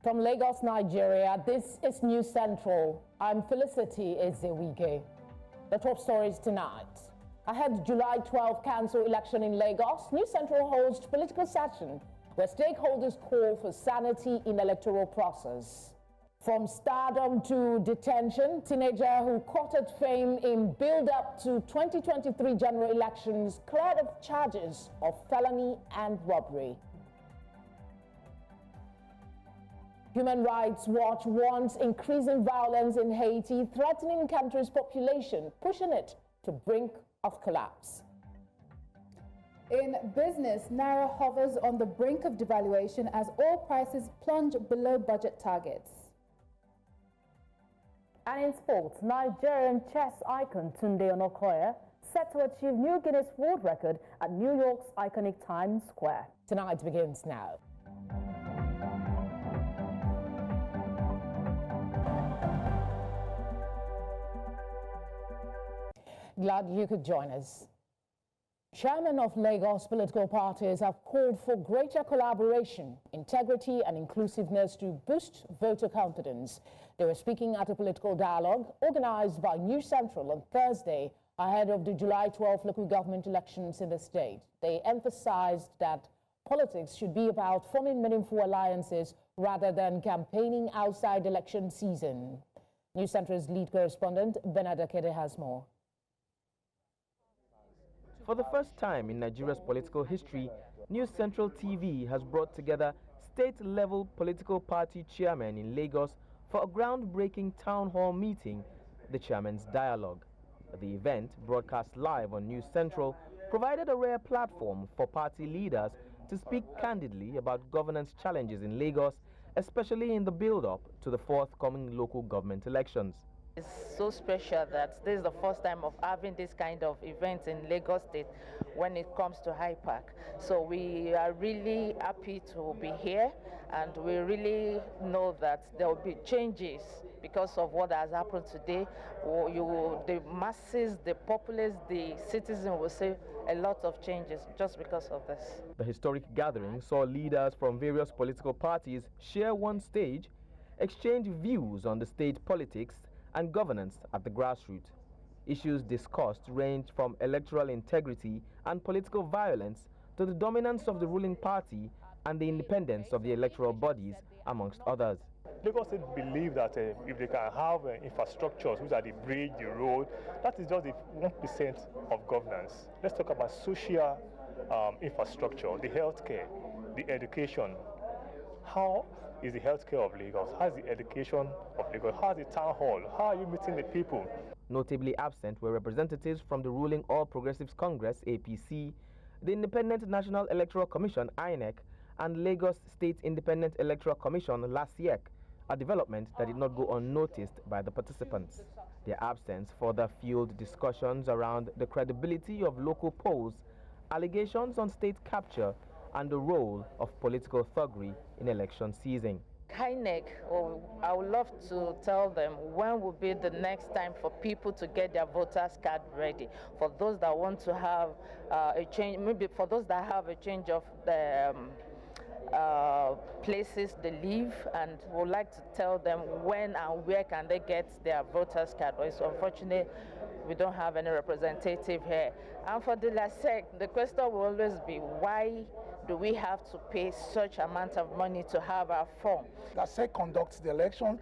From Lagos, Nigeria, this is News Central. I'm Felicity Ezewige. The top stories tonight. Ahead July 12 council election in Lagos, News Central hosts political session where stakeholders call for sanity in electoral process. From stardom to detention, teenager who courted fame in build-up to 2023 general elections cleared of charges of felony and robbery. Human Rights Watch warns increasing violence in Haiti, threatening country's population, pushing it to brink of collapse. In business, Naira hovers on the brink of devaluation as oil prices plunge below budget targets. And in sports, Nigerian chess icon Tunde Onokoye set to achieve new Guinness World Record at New York's iconic Times Square. Tonight begins now. Glad you could join us. Chairmen of Lagos political parties have called for greater collaboration, integrity and inclusiveness to boost voter confidence. They were speaking at a political dialogue organized by News Central on Thursday ahead of the July 12 local government elections in the state. They emphasized that politics should be about forming meaningful alliances rather than campaigning outside election season. News Central's lead correspondent, Bernard Akede, has more. For the first time in Nigeria's political history, News Central TV has brought together state-level political party chairmen in Lagos for a groundbreaking town hall meeting, the Chairman's Dialogue. The event, broadcast live on News Central, provided a rare platform for party leaders to speak candidly about governance challenges in Lagos, especially in the build-up to the forthcoming local government elections. It's so special that this is the first time of having this kind of event in Lagos State when it comes to High Park. So we are really happy to be here, and we really know that there will be changes because of what has happened today. The masses, the populace, the citizens will see a lot of changes just because of this. The historic gathering saw leaders from various political parties share one stage, exchange views on the state politics and governance at the grassroots. Issues discussed range from electoral integrity and political violence to the dominance of the ruling party and the independence of the electoral bodies, amongst others. Lagos State believe that if they can have infrastructures, which are the bridge, the road, that is just the 1% of governance. Let's talk about social infrastructure, the healthcare, the education. How is the healthcare of Lagos? How is the education of Lagos? How is the town hall? How are you meeting the people? Notably absent were representatives from the ruling All Progressives Congress, APC, the Independent National Electoral Commission, INEC, and Lagos State Independent Electoral Commission, LASIEC, a development that did not go unnoticed by the participants. Their absence further fueled discussions around the credibility of local polls, allegations on state capture, and the role of political thuggery in election season. INEC, I would love to tell them when will be the next time for people to get their voters card ready. For those that want to have a change, maybe for those that have a change of the places they live, and would like to tell them when and where can they get their voters card. It's unfortunate we don't have any representative here. And for the LASEC, the question will always be, why do we have to pay such amount of money to have our form? LASEC conducts the election,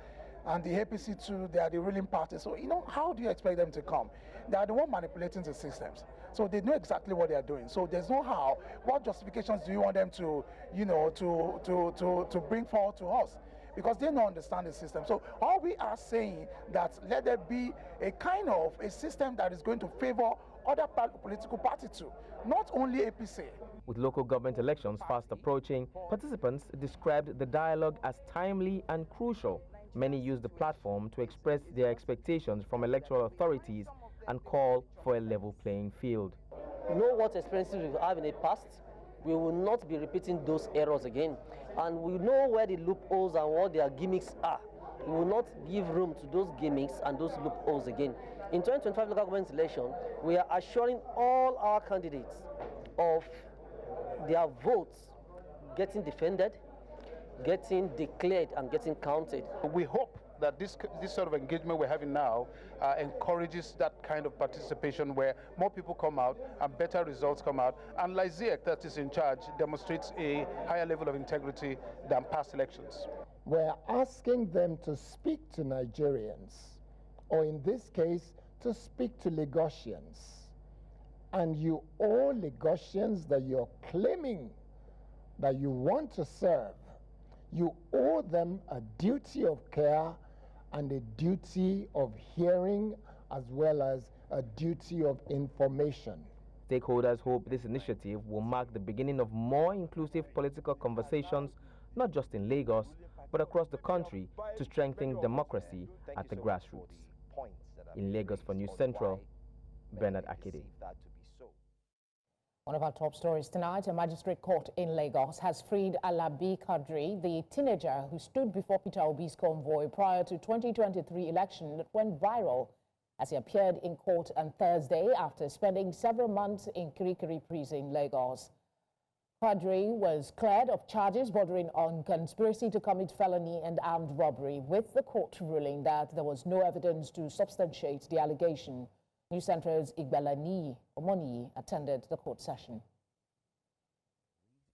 and the APC too, they are the ruling party. So, how do you expect them to come? They are the one manipulating the systems. So they know exactly what they are doing. So there's no how. What justifications do you want them to, to bring forward to us? Because they don't understand the system. So all we are saying that let there be a kind of a system that is going to favor other political parties too, not only APC. With local government elections fast approaching, participants described the dialogue as timely and crucial. Many used the platform to express their expectations from electoral authorities and call for a level playing field. We know what experiences we have in the past. We will not be repeating those errors again. And we know where the loopholes and what their gimmicks are. We will not give room to those gimmicks and those loopholes again. In 2025 local government election, we are assuring all our candidates of their votes getting defended, getting declared and getting counted. We hope that this sort of engagement we're having now encourages that kind of participation where more people come out and better results come out, and Lysiek, that is in charge, demonstrates a higher level of integrity than past elections. We're asking them to speak to Nigerians, or in this case, to speak to Lagosians. And you all Lagosians that you're claiming that you want to serve, you owe them a duty of care and a duty of hearing, as well as a duty of information. Stakeholders hope this initiative will mark the beginning of more inclusive political conversations, not just in Lagos, but across the country, to strengthen democracy at the grassroots. In Lagos for News Central, Bernard Akide. One of our top stories tonight, a magistrate court in Lagos has freed Alabi Kadri, the teenager who stood before Peter Obi's convoy prior to 2023 election that went viral as he appeared in court on Thursday after spending several months in Kirikiri prison, Lagos. Kadri was cleared of charges bordering on conspiracy to commit felony and armed robbery, with the court ruling that there was no evidence to substantiate the allegation. News Central's Igbalani Omoni attended the court session.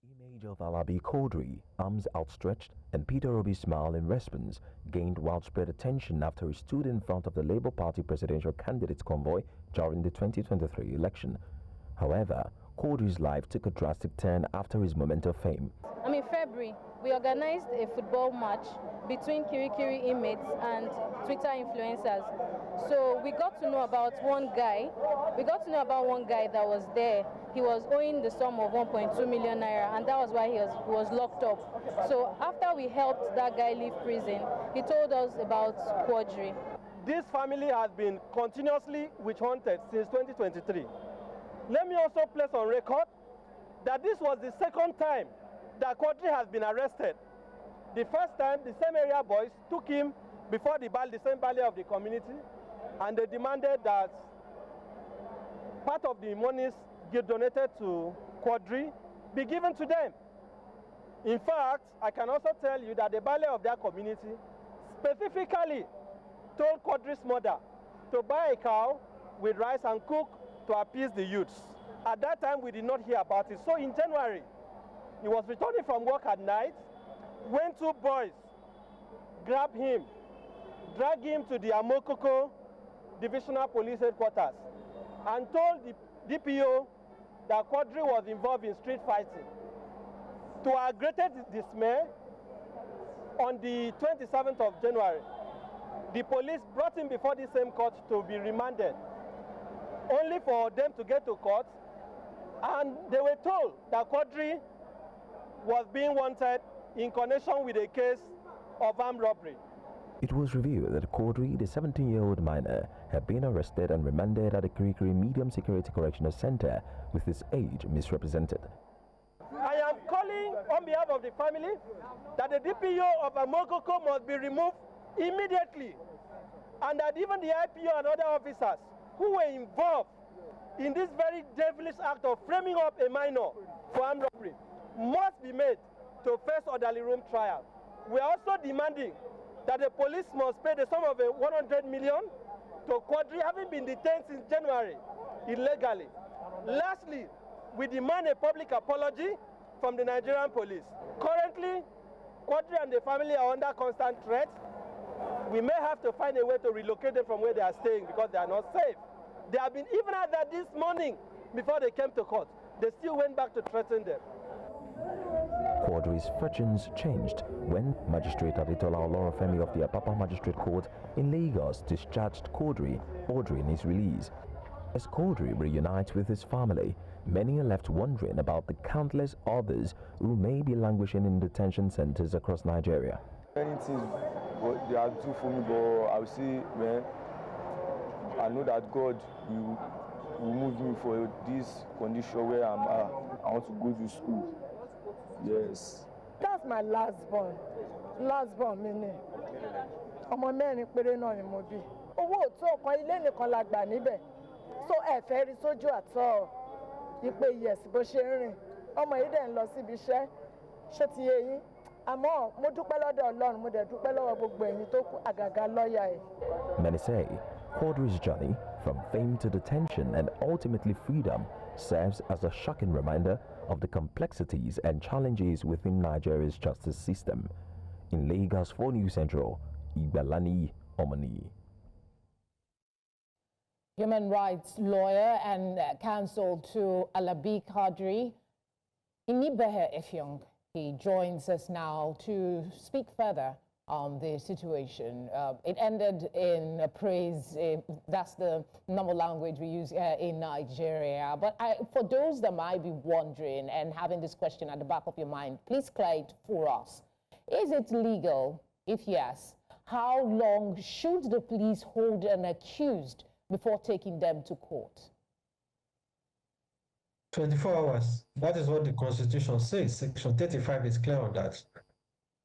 Image of Alabi Kadri, arms outstretched, and Peter Obi's smile in response gained widespread attention after he stood in front of the Labour Party presidential candidates convoy during the 2023 election. However, Kadri's life took a drastic turn after his moment of fame. In February, we organized a football match between Kirikiri inmates and Twitter influencers. So we got to know about one guy. That was there. He was owing the sum of 1.2 million naira, and that was why he was locked up. So after we helped that guy leave prison, he told us about Kadri. This family has been continuously witch-hunted since 2023. Let me also place on record that this was the second time that Kadri has been arrested. The first time, the same area boys took him before the same ballet of the community, and they demanded that part of the monies donated to Kadri be given to them. In fact, I can also tell you that the ballet of their community specifically told Kadri's mother to buy a cow with rice and cook to appease the youths. At that time, we did not hear about it. So in January, he was returning from work at night when two boys grabbed him, dragged him to the Amokoko Divisional Police Headquarters, and told the DPO that Kadri was involved in street fighting. To our greatest dismay, on the 27th of January, the police brought him before the same court to be remanded, only for them to get to court, and they were told that Kadri was being wanted in connection with a case of armed robbery. It was revealed that Kadri, the 17-year-old minor, had been arrested and remanded at the Kirikiri Medium Security Correctional Center with his age misrepresented. I am calling on behalf of the family that the DPO of Amokoko must be removed immediately, and that even the IPO and other officers who were involved in this very devilish act of framing up a minor for armed robbery must be made to face orderly room trial. We are also demanding that the police must pay the sum of 100 million to Kadri, having been detained since January illegally. Lastly, we demand a public apology from the Nigerian police. Currently, Kadri and the family are under constant threat. We may have to find a way to relocate them from where they are staying because they are not safe. They have been even at that this morning before they came to court. They still went back to threaten them. Kadri's fortunes changed when Magistrate Electoral Olorofemi of the Apapa Magistrate Court in Lagos discharged Kadri, ordering his release. As Kadri reunites with his family, many are left wondering about the countless others who may be languishing in detention centers across Nigeria. Many things they are do for me, but I will say, man, I know that God will move me for this condition where I'm at. I want to go to school. Yes. That's my last born mi ni. Ọmọ mẹ́rin péré náà ni mo bí. Owó òtún ọ̀kan ilé nìkan la gbà níbẹ̀. So ẹ fẹ́ rí sójú àtọ́ ìpè yes bó ṣe ń rìn. Ọmọ yìí dẹ̀ ń lọ síbi iṣẹ́. Ṣé ti yé yín? àmọ́ mo dúpẹ́ lọ́dọ̀ Ọlọ́run, mo dẹ̀ dúpẹ́ lọ́wọ́ gbogbo ẹ̀yin tó kù àgàgà lọ́ọ̀yà ẹ̀. Many say Quadri's journey from fame to detention and ultimately freedom serves as a shocking reminder of the complexities and challenges within Nigeria's justice system. In Lagos for News Central, Igbalani Omani. Human rights lawyer and counsel to Alabi Quadri, Inibehe Efyong, he joins us now to speak further on the situation. It ended in praise. That's the normal language we use in Nigeria. But for those that might be wondering and having this question at the back of your mind, please clear it for us. Is it legal? If yes, how long should the police hold an accused before taking them to court? 24 hours. That is what the Constitution says. Section 35 is clear on that.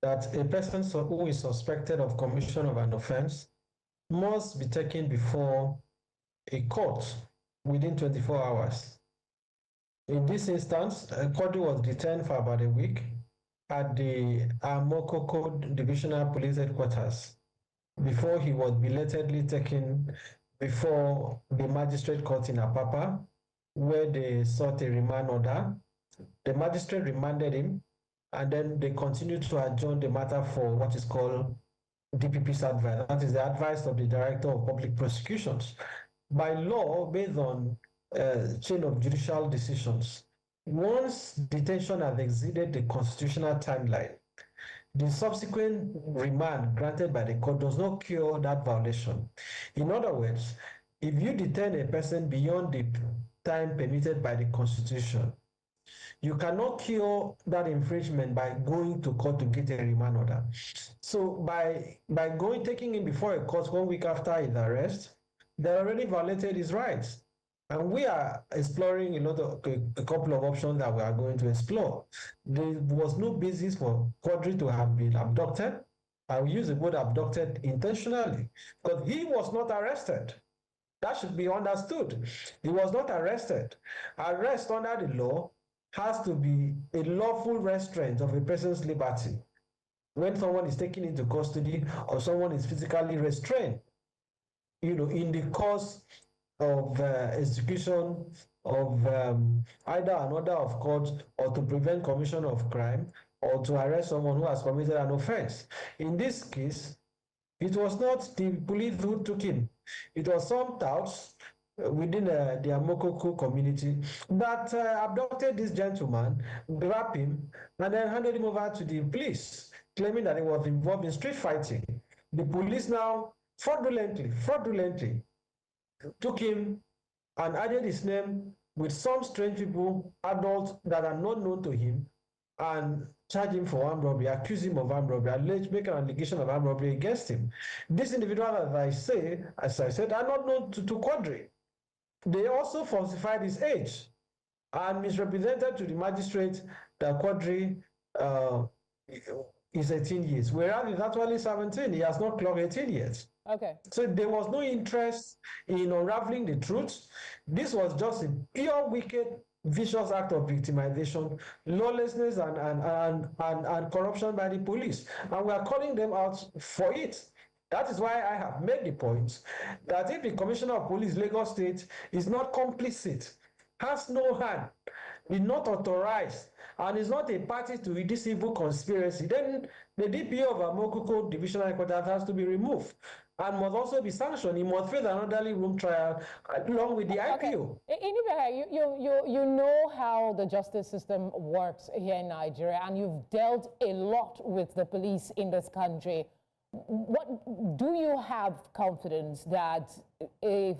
That a person who is suspected of commission of an offense must be taken before a court within 24 hours. In this instance, Quadri was detained for about a week at the Amokoko Divisional Police Headquarters before he was belatedly taken before the magistrate court in Apapa, where they sought a remand order. The magistrate remanded him, and then they continued to adjourn the matter for what is called DPP's advice. That is the advice of the Director of Public Prosecutions. By law, based on chain of judicial decisions, once detention has exceeded the constitutional timeline, the subsequent remand granted by the court does not cure that violation. In other words, if you detain a person beyond the time permitted by the Constitution, you cannot cure that infringement by going to court to get a remand order. So by taking him before a court 1 week after his arrest, they already violated his rights. And we are exploring a couple of options that we are going to explore. There was no basis for Quadri to have been abducted. I will use the word abducted intentionally, because he was not arrested. That should be understood. He was not arrested. Arrest under the law has to be a lawful restraint of a person's liberty. When someone is taken into custody or someone is physically restrained, in the course of execution of either an order of court or to prevent commission of crime or to arrest someone who has committed an offense. In this case, it was not the police who took him. It was some touts within the Amokoko community that abducted this gentleman, grabbed him, and then handed him over to the police, claiming that he was involved in street fighting. The police now fraudulently took him and added his name with some strange people, adults that are not known to him, and charged him for armed robbery, accused him of armed robbery, make an allegation of armed robbery against him. This individual, as I said, are not known to Quadri. They also falsified his age and misrepresented to the magistrate that Quadri is 18 years, whereas he's actually 17. He has not clocked 18 years. Okay. So there was no interest in unraveling the truth. This was just a pure, wicked, vicious act of victimization, lawlessness, and corruption by the police. And we are calling them out for it. That is why I have made the point that if the Commissioner of Police, Lagos State, is not complicit, has no hand, is not authorized, and is not a party to this evil conspiracy, then the DPO of Amokoko Divisional Headquarters has to be removed and must also be sanctioned. He must face an orderly room trial along with the IPO. Anyway, you know how the justice system works here in Nigeria, and you've dealt a lot with the police in this country. What do you have confidence that if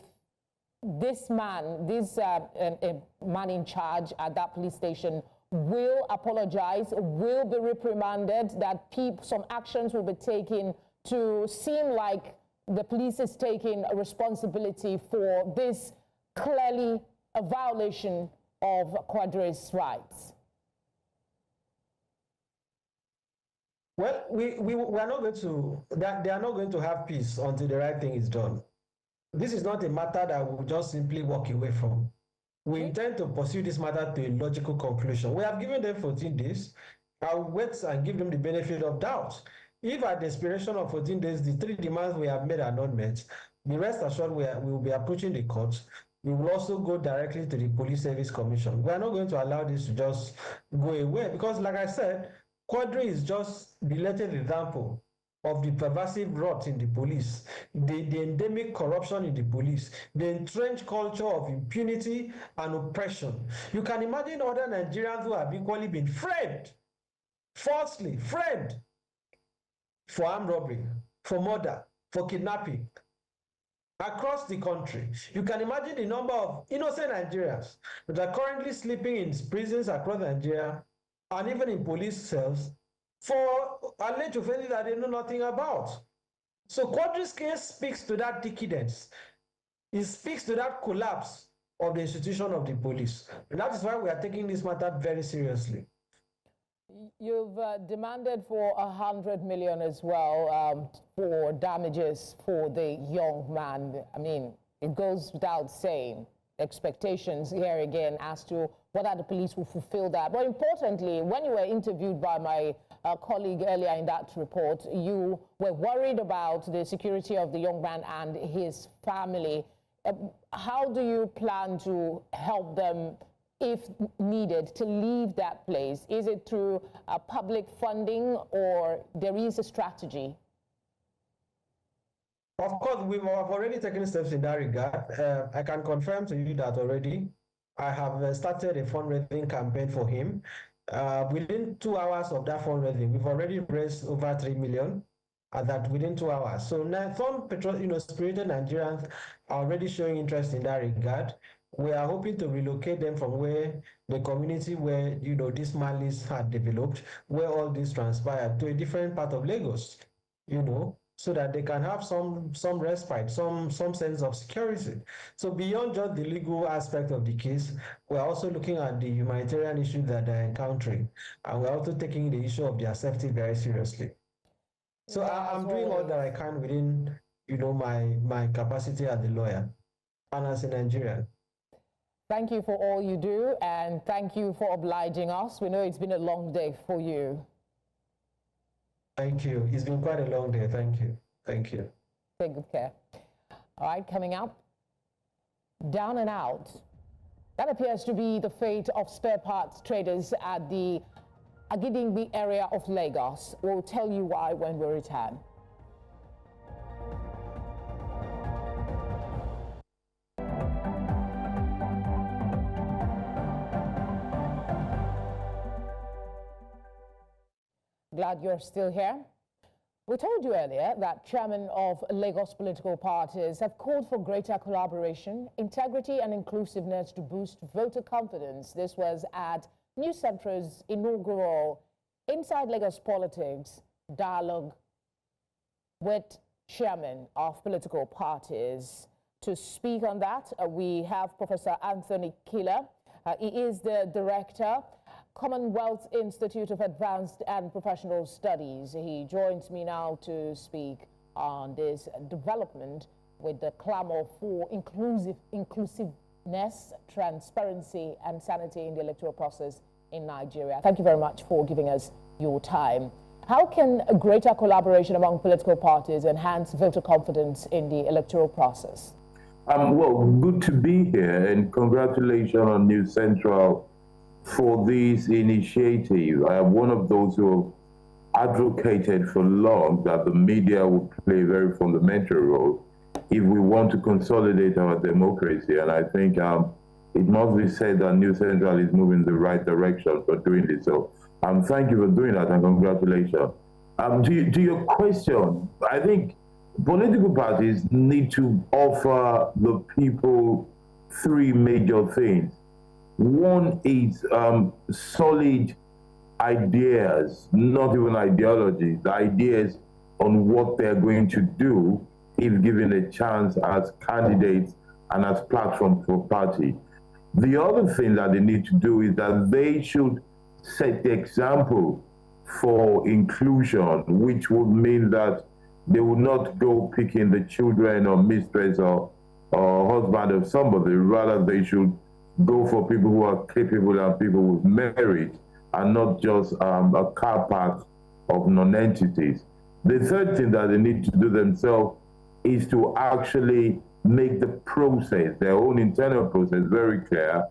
this man, a man in charge at that police station, will apologize, will be reprimanded, that some actions will be taken to seem like the police is taking responsibility for this clearly a violation of Quadri's rights? Well, we are not going to, they are not going to have peace until the right thing is done. This is not a matter that we'll just simply walk away from. We intend to pursue this matter to a logical conclusion. We have given them 14 days. I'll wait and give them the benefit of doubt. If at the expiration of 14 days, the 3 demands we have made are not met, be rest assured we will be approaching the court. We will also go directly to the Police Service Commission. We are not going to allow this to just go away because, like I said, Quadri is just the latest example of the pervasive rot in the police, the endemic corruption in the police, the entrenched culture of impunity and oppression. You can imagine other Nigerians who have equally been framed, falsely framed, for armed robbery, for murder, for kidnapping, across the country. You can imagine the number of innocent Nigerians that are currently sleeping in prisons across Nigeria and even in police cells for alleged offenses that they know nothing about. So Quadri's case speaks to that decadence. It speaks to that collapse of the institution of the police. And that is why we are taking this matter very seriously. You've demanded for 100 million as well for damages for the young man. I mean, it goes without saying, expectations here again as to whether the police will fulfill that. But importantly, when you were interviewed by my colleague earlier in that report, you were worried about the security of the young man and his family. How do you plan to help them, if needed, to leave that place? Is it through public funding or there is a strategy? Of course, we have already taken steps in that regard. I can confirm to you that already I have started a fundraising campaign for him. Within 2 hours of that fundraising, we've already raised over 3 million. That within 2 hours. So now some spirited Nigerians are already showing interest in that regard. We are hoping to relocate them from where the community where this malice had developed, where all this transpired, to a different part of Lagos, so that they can have some respite, some sense of security. So beyond just the legal aspect of the case, we're also looking at the humanitarian issues that they're encountering, and we're also taking the issue of their safety very seriously. So I'm doing all that I can within, my capacity as a lawyer and as a Nigerian. Thank you for all you do, and thank you for obliging us. We know it's been a long day for you. Thank you. It's been quite a long day. Thank you. Thank you. Take good care. All right, coming up, down and out. That appears to be the fate of spare parts traders at the Agidingbi area of Lagos. We'll tell you why when we return. Glad you're still here. We told you earlier that chairmen of Lagos political parties have called for greater collaboration, integrity and inclusiveness to boost voter confidence. This was at New Centro's inaugural Inside Lagos Politics dialogue with chairmen of political parties. To speak on that, we have Professor Anthony Killer. He is the director, Commonwealth Institute of Advanced and Professional Studies. He joins me now to speak on this development with the clamor for inclusiveness, transparency and sanity in the electoral process in Nigeria. Thank you very much for giving us your time. How can a greater collaboration among political parties enhance voter confidence in the electoral process? Well, good to be here, and congratulations on New Central for this initiative. I am one of those who have advocated for long that the media will play a very fundamental role if we want to consolidate our democracy. And I think it must be said that New Central is moving in the right direction for doing this. So thank you for doing that, and congratulations. To your question, I think political parties need to offer the people three major things. One is solid ideas, not even ideologies, ideas on what they're going to do if given a chance as candidates and as platform for party. The other thing that they need to do is that they should set the example for inclusion, which would mean that they would not go picking the children or mistress or husband of somebody. Rather, they should go for people who are capable and people with merit and not just a car park of non-entities. The third thing that they need to do themselves is to actually make the process, their own internal process, very clear,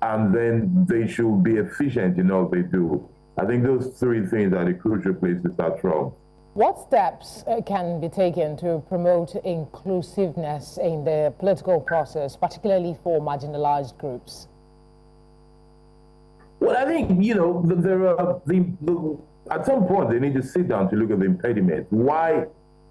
and then they should be efficient in all they do. I think those three things are the crucial place to start from. What steps can be taken to promote inclusiveness in the political process, particularly for marginalized groups? Well, I think, you know, there are at some point they need to sit down to look at the impediments. Why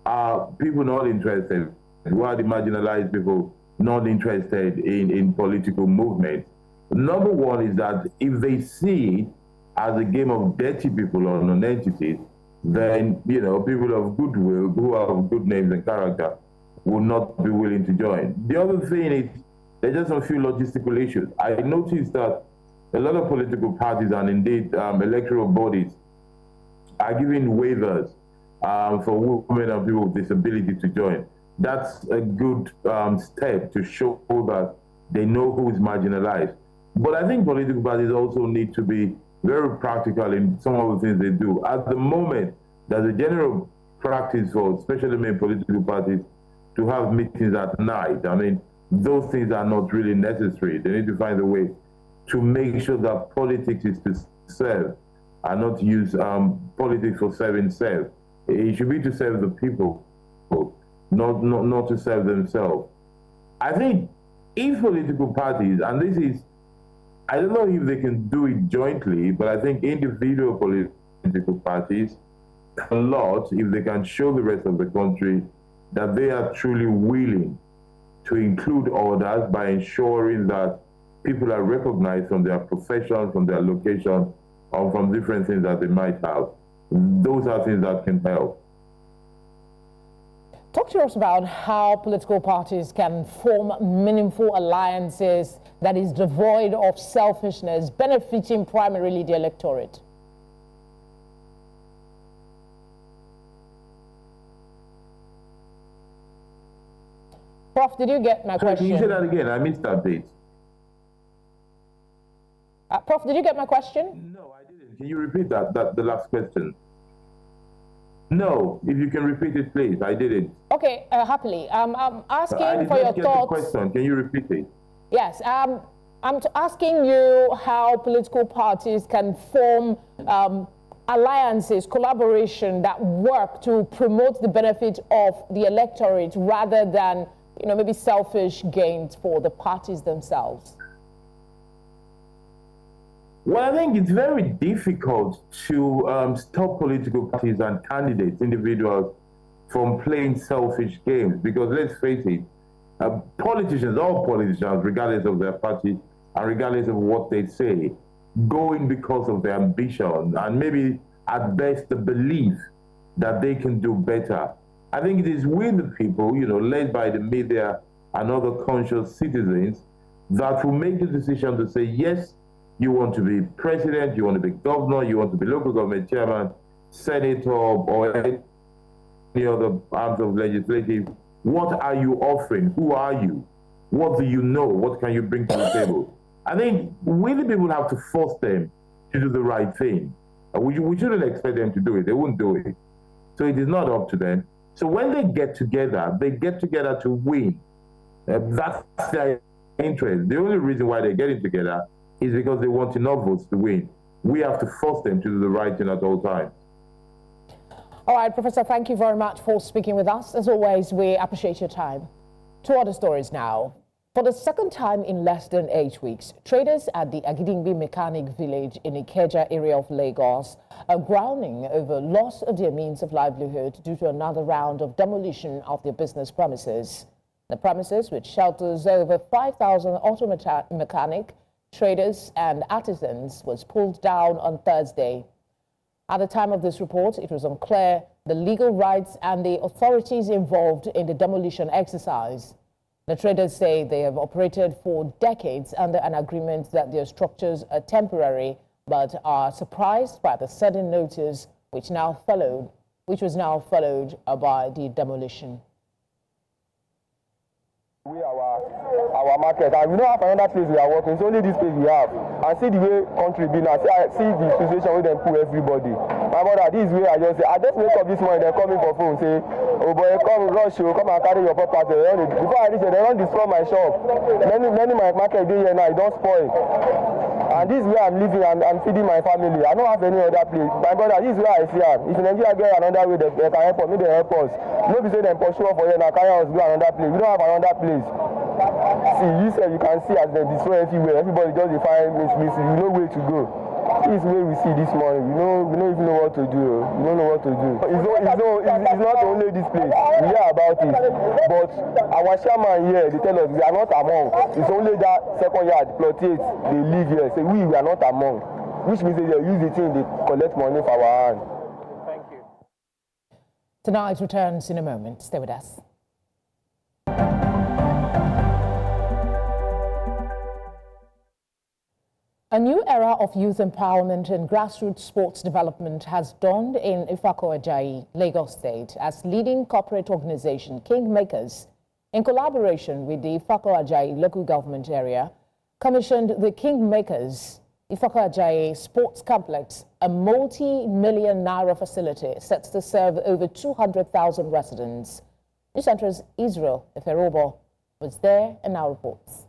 are people not interested? Why are the marginalized people not interested in political movement? Number one is that if they see it as a game of dirty people or non-entities, then, you know, people of goodwill who have good names and character will not be willing to join. The other thing is there's just a few logistical issues. I noticed that a lot of political parties and indeed electoral bodies are giving waivers for women and people with disability to join. That's a good step to show that they know who is marginalized. But I think political parties also need to be very practical in some of the things they do. At the moment, there's a general practice for especially main political parties to have meetings at night. I mean, those things are not really necessary. They need to find a way to make sure that politics is to serve and not use politics for serving self. It should be to serve the people, not to serve themselves. I think if political parties, and this is, I don't know if they can do it jointly, but I think individual political parties a lot if they can show the rest of the country that they are truly willing to include others by ensuring that people are recognized from their profession, from their location, or from different things that they might have. Those are things that can help. Talk to us about how political parties can form meaningful alliances that is devoid of selfishness, benefiting primarily the electorate. Prof, did you get my question? Can you say that again? I missed that bit. Prof, did you get my question? No, I didn't. Can you repeat the last question? No, if you can repeat it, please. I didn't. Okay, happily. I'm asking for your thoughts. The question. Can you repeat it? Yes, I'm asking you how political parties can form alliances, collaboration that work to promote the benefit of the electorate rather than, you know, maybe selfish gains for the parties themselves. Well, I think it's very difficult to stop political parties and candidates, individuals, from playing selfish games because let's face it, politicians, all politicians, regardless of their party and regardless of what they say, go in because of their ambition and maybe at best the belief that they can do better. I think it is we the people, you know, led by the media and other conscious citizens that will make the decision to say, yes, you want to be president, you want to be governor, you want to be local government chairman, senator, or any other arms of legislative. What are you offering? Who are you? What do you know? What can you bring to the table? I think we the people have to force them to do the right thing. We shouldn't expect them to do it. They won't do it. So it is not up to them. So when they get together to win. That's their interest. The only reason why they're getting together is because they want enough votes to win. We have to force them to do the right thing at all times. All right, Professor, thank you very much for speaking with us. As always, we appreciate your time. To other stories now. For the second time in less than 8 weeks, traders at the Agidingbi Mechanic Village in Ikeja area of Lagos are groaning over loss of their means of livelihood due to another round of demolition of their business premises. The premises, which shelters over 5,000 auto mechanic, traders and artisans, was pulled down on Thursday. At the time of this report, it was unclear the legal rights and the authorities involved in the demolition exercise. The traders say they have operated for decades under an agreement that their structures are temporary, but are surprised by the sudden notice which was now followed by the demolition. Our our market, and we don't have another place we are working. It's only this place we have. And see the way country be now. See the situation where they pull everybody. My brother, this way I just wake up this morning, they call me for phone, say, oh boy, come rush you, come and carry your property. Before I reach there, they don't destroy my shop. Many my market day here now, it don't spoil. And this is where I'm living and I'm feeding my family. I don't have any other place. My brother, this is where I see am. If Nigeria get another way, they can help us. Maybe they help us. Nobody say they pursue us for here now, carry us go another place. We don't have another place. See, you can see as they destroy everywhere. Everybody just define this. You know where to go. This is where we see this morning. We don't even know what to do. We don't know what to do. It's not only this place. We hear about it. But our chairman here, they tell us we are not among. It's only that second yard, plot 8, they live here. Say we are not among. Which means they use the thing, they collect money for our hand. Thank you. Tonight returns in a moment. Stay with us. A new era of youth empowerment and grassroots sports development has dawned in Ifako Ajayi, Lagos State, as leading corporate organization Kingmakers, in collaboration with the Ifako Ajayi local government area, commissioned the Kingmakers Ifako Ajayi Sports Complex, a multi-million naira facility set to serve over 200,000 residents. News Central's Israel Eferobo was there and now reports.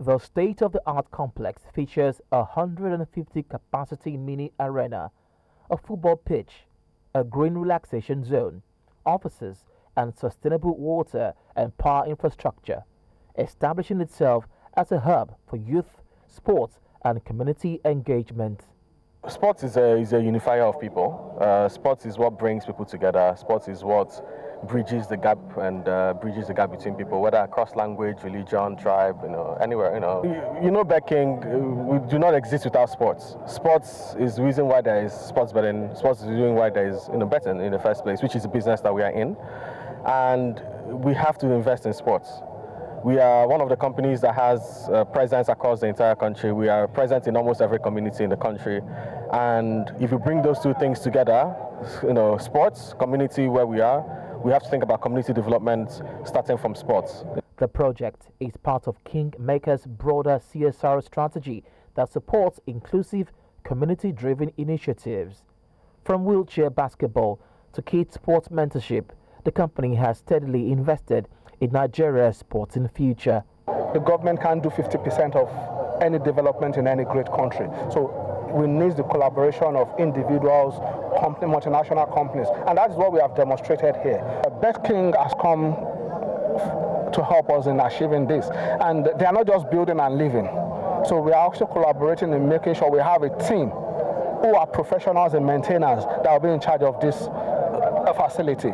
The state-of-the-art complex features a 150-capacity mini arena, a football pitch, a green relaxation zone, offices, and sustainable water and power infrastructure, establishing itself as a hub for youth, sports, and community engagement. Sports is a unifier of people. Sports is what brings people together. Sports is what bridges the gap between people, whether across language, religion, tribe, anywhere, You know, King, we do not exist without sports. Sports is the reason why there is sports betting. Sports is the reason why there is betting in the first place, which is the business that we are in. And we have to invest in sports. We are one of the companies that has presence across the entire country. We are present in almost every community in the country. And if you bring those two things together, sports, community where we are, we have to think about community development starting from sports. The project is part of Kingmakers' broader CSR strategy that supports inclusive, community-driven initiatives. From wheelchair basketball to kids sports mentorship, the company has steadily invested in Nigeria's sporting future. The government can't do 50% of any development in any great country. So we need the collaboration of individuals, multinational companies, and that is what we have demonstrated here. King has come to help us in achieving this, and they are not just building and living. So we are also collaborating in making sure we have a team who are professionals and maintainers that will be in charge of this facility.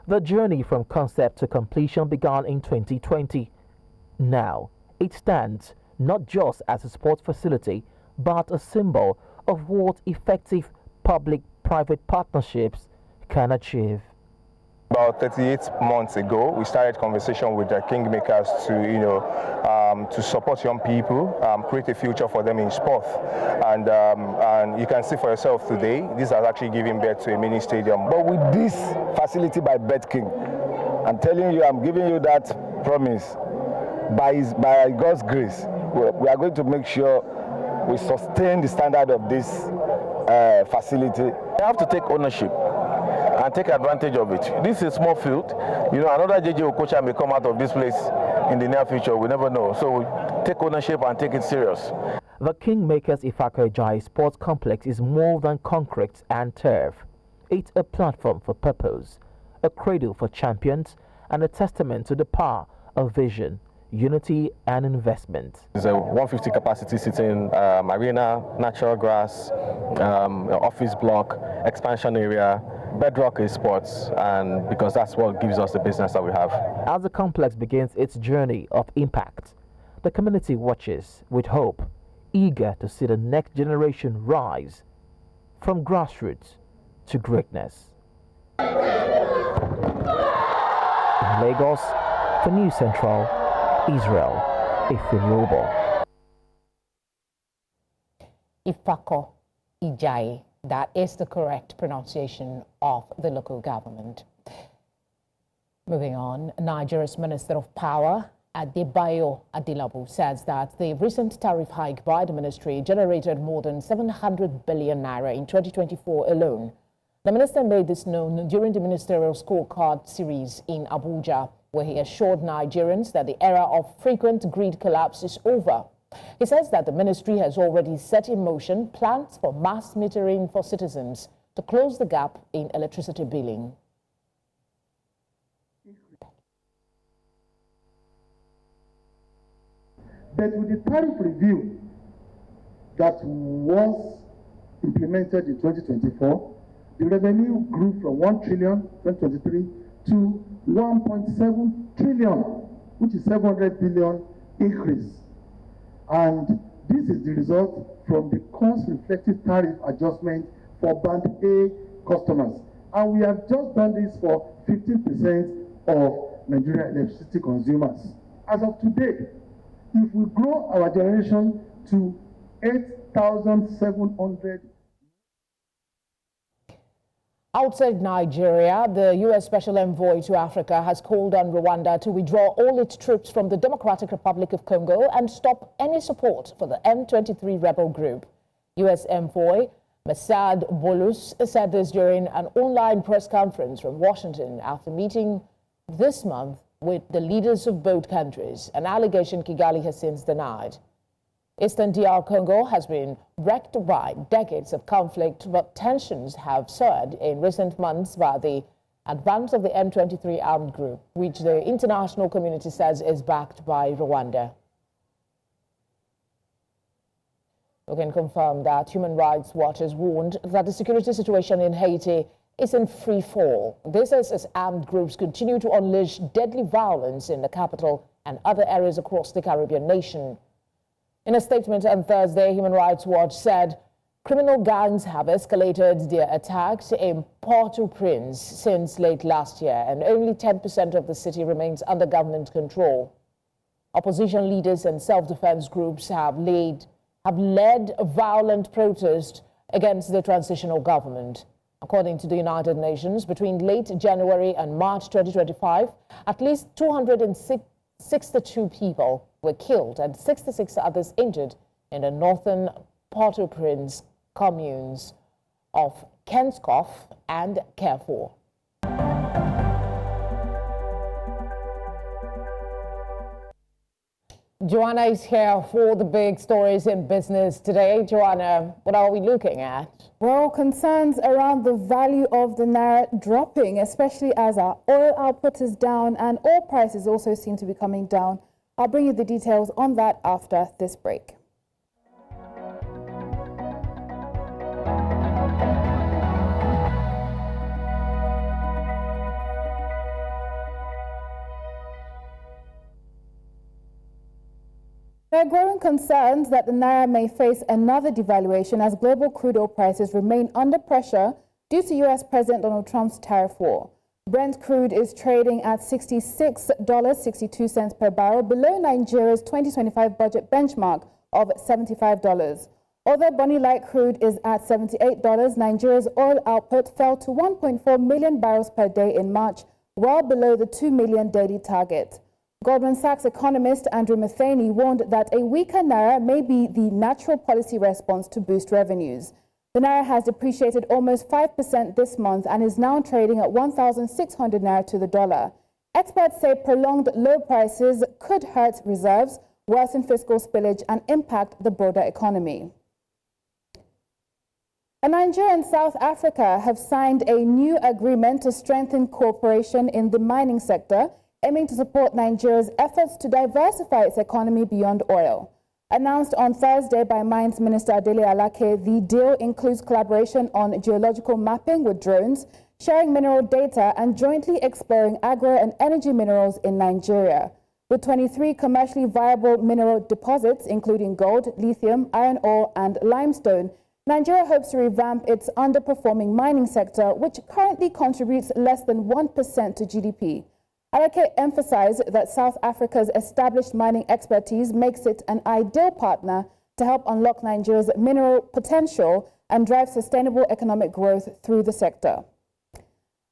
The journey from concept to completion began in 2020. Now, it stands not just as a sports facility, but a symbol of what effective public-private partnerships can achieve. About 38 months ago, we started conversation with the Kingmakers to support young people, create a future for them in sport. And you can see for yourself today, this has actually given birth to a mini stadium. But with this facility by King, I'm telling you, I'm giving you that promise. By God's grace, we are going to make sure we sustain the standard of this facility. We have to take ownership and take advantage of it. This is a small field. Another JJ Okocha may come out of this place in the near future. We never know. So we take ownership and take it serious. The Kingmakers Ifako Ajayi Sports Complex is more than concrete and turf. It's a platform for purpose, a cradle for champions, and a testament to the power of vision, unity, and investment. There's a 150 capacity sitting arena, natural grass, office block, expansion area. Bedrock is sports, and because that's what gives us the business that we have. As the complex begins its journey of impact, the community watches with hope, eager to see the next generation rise from grassroots to greatness. In Lagos, for News Central, Israel Eferobo. Ifako Ajayi That is the correct pronunciation of the local government. Moving on, Nigeria's Minister of Power, Adebayo Adilabu, says that the recent tariff hike by the ministry generated more than 700 billion naira in 2024 alone. The minister made this known during the ministerial scorecard series in Abuja, where he assured Nigerians that the era of frequent grid collapse is over. He says that the ministry has already set in motion plans for mass metering for citizens to close the gap in electricity billing. But with the tariff review that was implemented in 2024, the revenue grew from 1 trillion in 2023 to 1.7 trillion, which is 700 billion increase. And this is the result from the cost-reflective tariff adjustment for Band A customers. And we have just done this for 15% of Nigerian electricity consumers. As of today, if we grow our generation to 8,700. Outside Nigeria, the U.S. Special Envoy to Africa has called on Rwanda to withdraw all its troops from the Democratic Republic of Congo and stop any support for the M23 rebel group. U.S. Envoy Masad Bolus said this during an online press conference from Washington after meeting this month with the leaders of both countries, an allegation Kigali has since denied. Eastern DR Congo has been wrecked by decades of conflict, but tensions have soared in recent months by the advance of the M23 armed group, which the international community says is backed by Rwanda. We can confirm that Human Rights Watch has warned that the security situation in Haiti is in free fall. This is as armed groups continue to unleash deadly violence in the capital and other areas across the Caribbean nation. In a statement on Thursday, Human Rights Watch said criminal gangs have escalated their attacks in Port-au-Prince since late last year, and only 10% of the city remains under government control. Opposition leaders and self-defense groups have led violent protests against the transitional government. According to the United Nations, between late January and March 2025, at least 262 people were killed and 66 others injured in the northern Port-au-Prince communes of Kenskoff and Carrefour. Joanna is here for the big stories in business today. Joanna, what are we looking at? Well, concerns around the value of the naira dropping, especially as our oil output is down and oil prices also seem to be coming down. I'll bring you the details on that after this break. There are growing concerns that the naira may face another devaluation as global crude oil prices remain under pressure due to U.S. President Donald Trump's tariff war. Brent crude is trading at $66.62 per barrel, below Nigeria's 2025 budget benchmark of $75. Although Bonny Light crude is at $78, Nigeria's oil output fell to 1.4 million barrels per day in March, well below the 2 million daily target. Goldman Sachs economist Andrew Matheny warned that a weaker naira may be the natural policy response to boost revenues. The naira has depreciated almost 5% this month and is now trading at 1,600 naira to the dollar. Experts say prolonged low prices could hurt reserves, worsen fiscal spillage, and impact the broader economy. Nigeria and South Africa have signed a new agreement to strengthen cooperation in the mining sector, aiming to support Nigeria's efforts to diversify its economy beyond oil. Announced on Thursday by Mines Minister Dele Alake, the deal includes collaboration on geological mapping with drones, sharing mineral data, and jointly exploring agro and energy minerals in Nigeria. With 23 commercially viable mineral deposits, including gold, lithium, iron ore, and limestone, Nigeria hopes to revamp its underperforming mining sector, which currently contributes less than 1% to GDP. Alake emphasized that South Africa's established mining expertise makes it an ideal partner to help unlock Nigeria's mineral potential and drive sustainable economic growth through the sector.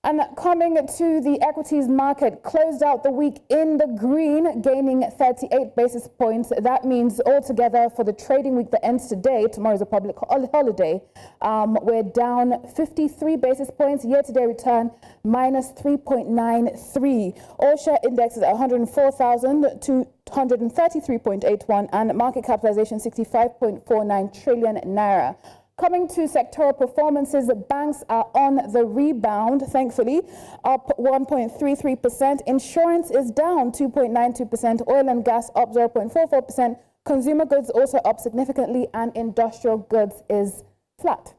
And coming to the equities market, closed out the week in the green, gaining 38 basis points. That means altogether for the trading week that ends today, tomorrow is a public holiday, we're down 53 basis points. Year-to-date return minus 3.93. All-share index is at 104,233.81 and market capitalization 65.49 trillion naira. Coming to sectoral performances, banks are on the rebound, thankfully, up 1.33%. Insurance is down 2.92%. Oil and gas up 0.44%. Consumer goods also up significantly, and industrial goods is flat.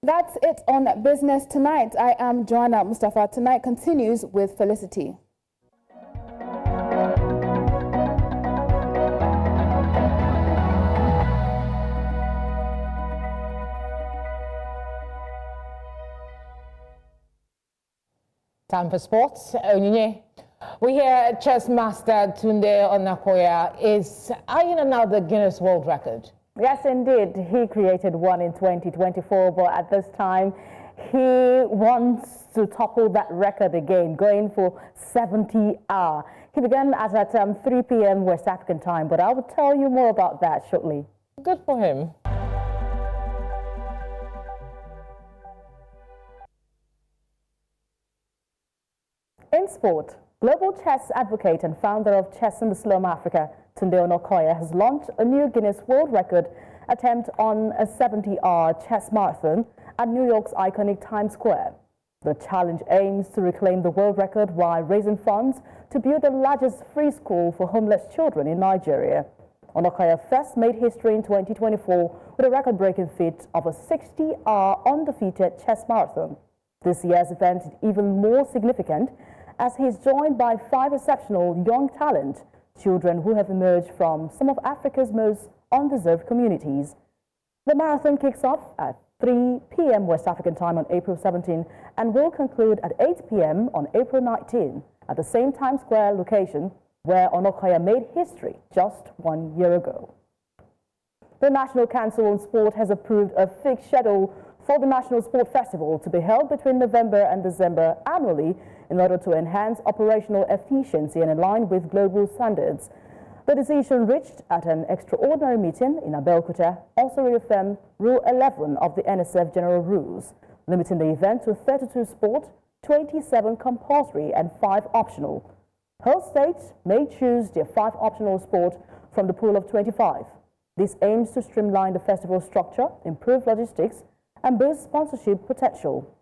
That's it on Business Tonight. I am Joanna Mustafa. Tonight continues with Felicity. Time for sports. Onyinye. We hear chess master Tunde Onakoya is eyeing another Guinness World Record. Yes, indeed. He created one in 2024, but at this time, he wants to topple that record again, going for 70 hours. He began at 3 p.m. West African time, but I will tell you more about that shortly. Good for him. In sport, global chess advocate and founder of Chess in the Slum Africa, Tunde Onakoya, has launched a new Guinness World Record attempt on a 70-hour chess marathon at New York's iconic Times Square. The challenge aims to reclaim the world record while raising funds to build the largest free school for homeless children in Nigeria. Onakoya first made history in 2024 with a record-breaking feat of a 60-hour undefeated chess marathon. This year's event is even more significant as he is joined by 5 exceptional young talent, children who have emerged from some of Africa's most undeserved communities. The marathon kicks off at 3 p.m. West African time on April 17 and will conclude at 8 p.m. on April 19 at the same Times Square location where Onakoya made history just 1 year ago. The National Council on Sport has approved a fixed schedule for the National Sport Festival to be held between November and December annually in order to enhance operational efficiency and align with global standards. The decision reached at an extraordinary meeting in Abeokuta also reaffirmed Rule 11 of the NSF General Rules, limiting the event to 32 sport, 27 compulsory and 5 optional. Host states may choose their 5 optional sport from the pool of 25. This aims to streamline the festival structure, improve logistics, and boost sponsorship potential.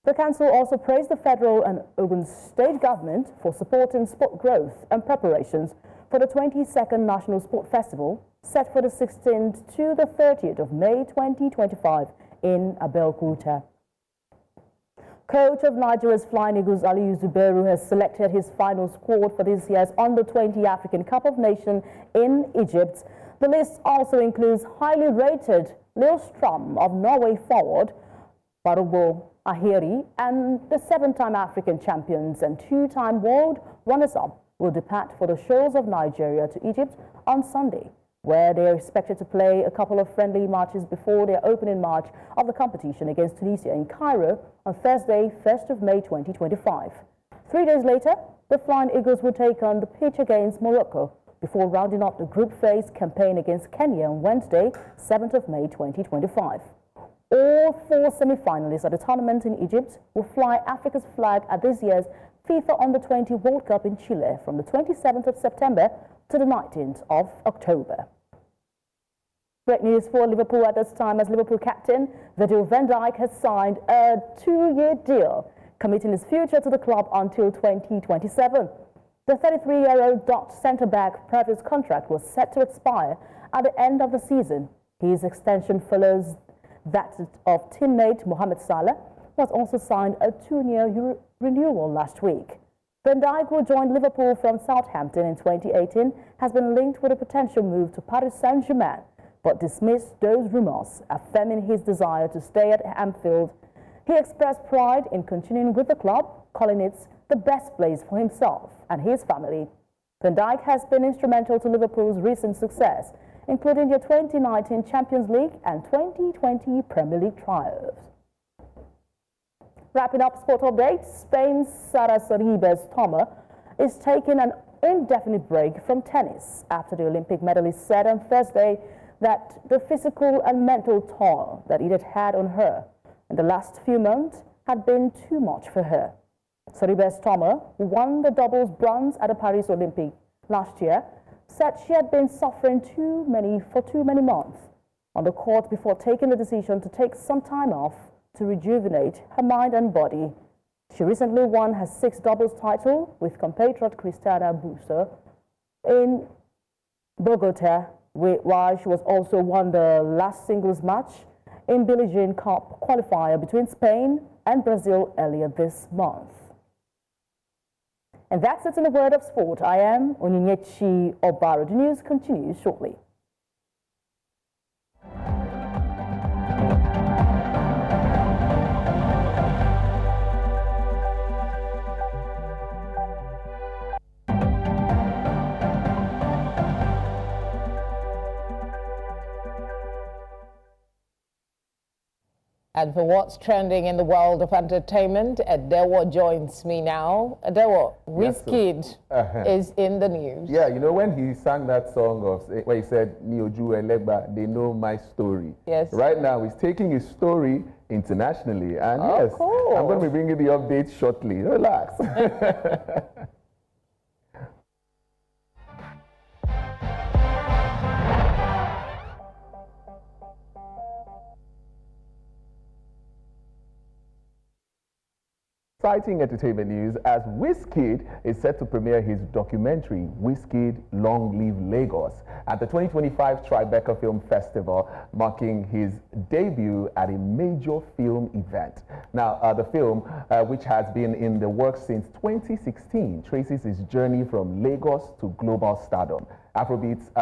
The council also praised the federal and Ogun state government for supporting sport growth and preparations for the 22nd National Sport Festival, set for the 16th to the 30th of May 2025 in Abeokuta. Coach of Nigeria's Flying Eagles, Aliyu Zubairu, has selected his final squad for this year's Under-20 African Cup of Nations in Egypt. The list also includes highly rated Lil Strom of Norway forward, Barubo Ahiri, and the 7-time African champions and 2-time world runners-up will depart for the shores of Nigeria to Egypt on Sunday, where they are expected to play a couple of friendly matches before their opening match of the competition against Tunisia in Cairo on Thursday, 1st of May 2025. 3 days later, the Flying Eagles will take on the pitch against Morocco before rounding up the group phase campaign against Kenya on Wednesday, 7th of May 2025. All 4 semi-finalists at the tournament in Egypt will fly Africa's flag at this year's FIFA Under-20 World Cup in Chile from the 27th of September to the 19th of October. Great news for Liverpool at this time, as Liverpool captain Virgil van Dijk has signed a 2-year deal, committing his future to the club until 2027. The 33-year-old Dutch centre-back previous contract was set to expire at the end of the season. His extension follows that of teammate Mohamed Salah, who has also signed a 2-year renewal last week. Van Dijk, who joined Liverpool from Southampton in 2018, has been linked with a potential move to Paris Saint-Germain, but dismissed those rumours, affirming his desire to stay at Anfield. He expressed pride in continuing with the club, calling it the best place for himself and his family. Van Dijk has been instrumental to Liverpool's recent success, including their 2019 Champions League and 2020 Premier League triumphs. Wrapping up sport updates, Spain's Sara Sorribes-Tormo is taking an indefinite break from tennis after the Olympic medalist said on Thursday that the physical and mental toll that it had had on her in the last few months had been too much for her. Sorribes-Tormo, who won the doubles bronze at the Paris Olympic last year, said she had been suffering for too many months on the court before taking the decision to take some time off to rejuvenate her mind and body. She recently won her 6th doubles title with compatriot Cristiana Busto in Bogota, while she was also won the last singles match in Billie Jean Cup qualifier between Spain and Brazil earlier this month. And that's it in the world of sport. I am Onyinyechi Obaro. The news continues shortly. And for what's trending in the world of entertainment, Edewo joins me now. Edewo, Wizkid is in the news. Yeah, you know, when he sang that song where he said, Nioju Elegba, they know my story. Yes. Right now, he's taking his story internationally. And yes, cool. I'm going to be bringing the updates shortly. Relax. Exciting entertainment news as Wizkid is set to premiere his documentary, Wizkid Long Live Lagos, at the 2025 Tribeca Film Festival, marking his debut at a major film event. Now, the film, which has been in the works since 2016, traces his journey from Lagos to global stardom. Afrobeats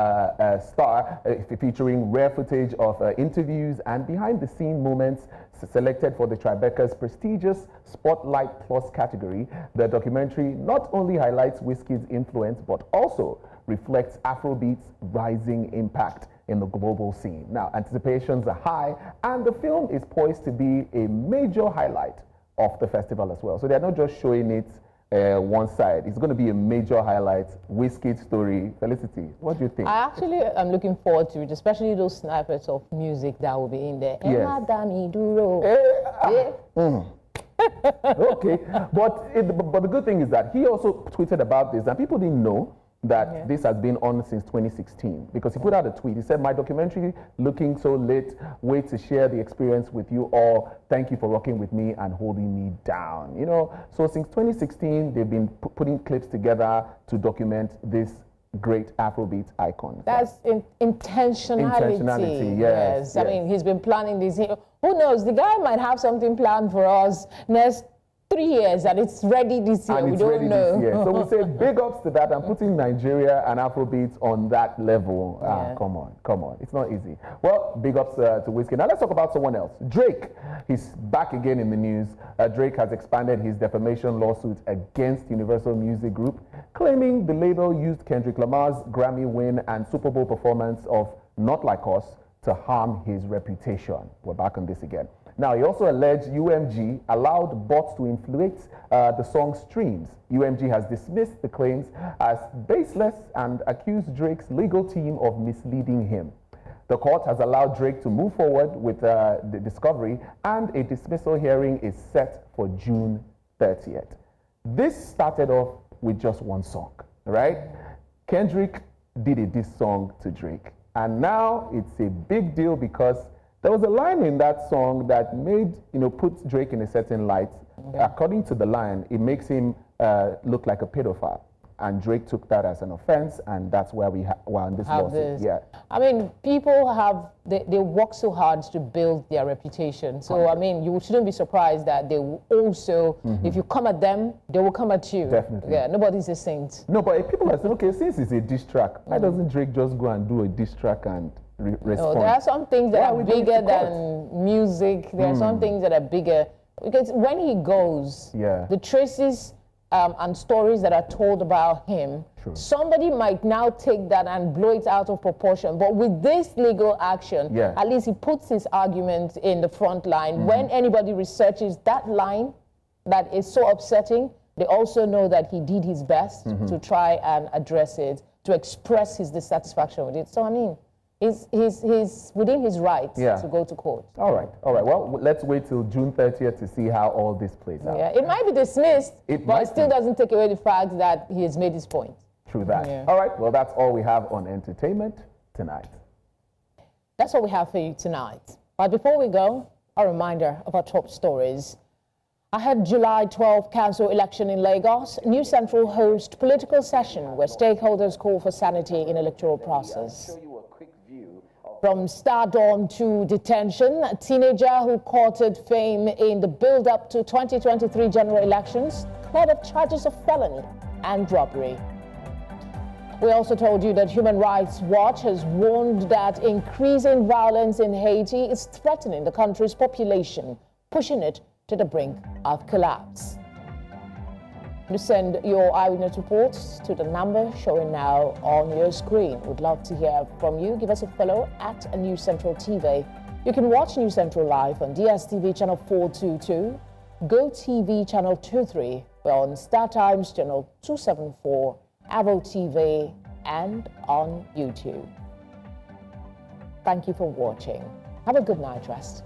star featuring rare footage of interviews and behind-the-scene moments selected for the Tribeca's prestigious Spotlight Plus category. The documentary not only highlights Wizkid's influence, but also reflects Afrobeats' rising impact in the global scene. Now, anticipations are high, and the film is poised to be a major highlight of the festival as well. So they're not just showing it one side. It's going to be a major highlight. Wizkid's story. Felicity, what do you think? I actually am looking forward to it, especially those snippets of music that will be in there. Yes. Okay, but the good thing is that he also tweeted about this, and people didn't know that this has been on since 2016, because he put out a tweet. He said, my documentary looking so lit, wait to share the experience with you all. Thank you for rocking with me and holding me down. You know, so since 2016, they've been putting clips together to document this great Afrobeat icon. That's intentionality. Intentionality, yes. I mean, he's been planning this. Who knows? The guy might have something planned for us next 3 years, and it's ready this year. And we don't know. This year. So we say big ups to that and putting Nigeria and Afrobeats on that level. Come on. It's not easy. Well, big ups to Wizkid. Now let's talk about someone else. Drake. He's back again in the news. Drake has expanded his defamation lawsuit against Universal Music Group, claiming the label used Kendrick Lamar's Grammy win and Super Bowl performance of Not Like Us to harm his reputation. We're back on this again. Now, he also alleged UMG allowed bots to inflate the song's streams. UMG has dismissed the claims as baseless and accused Drake's legal team of misleading him. The court has allowed Drake to move forward with the discovery, and a dismissal hearing is set for June 30th. This started off with just one song, right? Kendrick did a diss song to Drake, and now it's a big deal because there was a line in that song that made, put Drake in a certain light. According to the line, it makes him look like a pedophile. And Drake took that as an offense, and that's where we were in this lawsuit. Yeah. I mean, people they work so hard to build their reputation. So, I mean, you shouldn't be surprised that they will also, if you come at them, they will come at you. Definitely. Yeah, nobody's a saint. No, but people are saying, okay, since it's a diss track, why doesn't Drake just go and do a diss track and respond? No, there are some things that are bigger than music. There are some things that are bigger. Because when he goes, the traces and stories that are told about him True. Somebody might now take that and blow it out of proportion. But with this legal action, at least he puts his argument in the front line. When anybody researches that line that is so upsetting, they also know that he did his best to try and address it, to express his dissatisfaction with it. So, I mean, he's within his rights to go to court. All right. Well, let's wait till June 30th to see how all this plays out. Yeah, it might be dismissed, but it still doesn't take away the fact that he has made his point. True that. Yeah. All right. Well, that's all we have on entertainment tonight. That's what we have for you tonight. But before we go, a reminder of our top stories. Ahead July 12th council election in Lagos, New Central hosts political session where stakeholders call for sanity in electoral process. From stardom to detention, a teenager who courted fame in the build-up to 2023 general elections cleared of charges of felony and robbery. We also told you that Human Rights Watch has warned that increasing violence in Haiti is threatening the country's population, pushing it to the brink of collapse. You send your eyewitness reports to the number showing now on your screen. We'd love to hear from you. Give us a follow at News Central TV. You can watch News Central live on DSTV channel 422, GoTV channel 23, we're on Star Times channel 274, Avo TV, and on YouTube. Thank you for watching. Have a good night rest.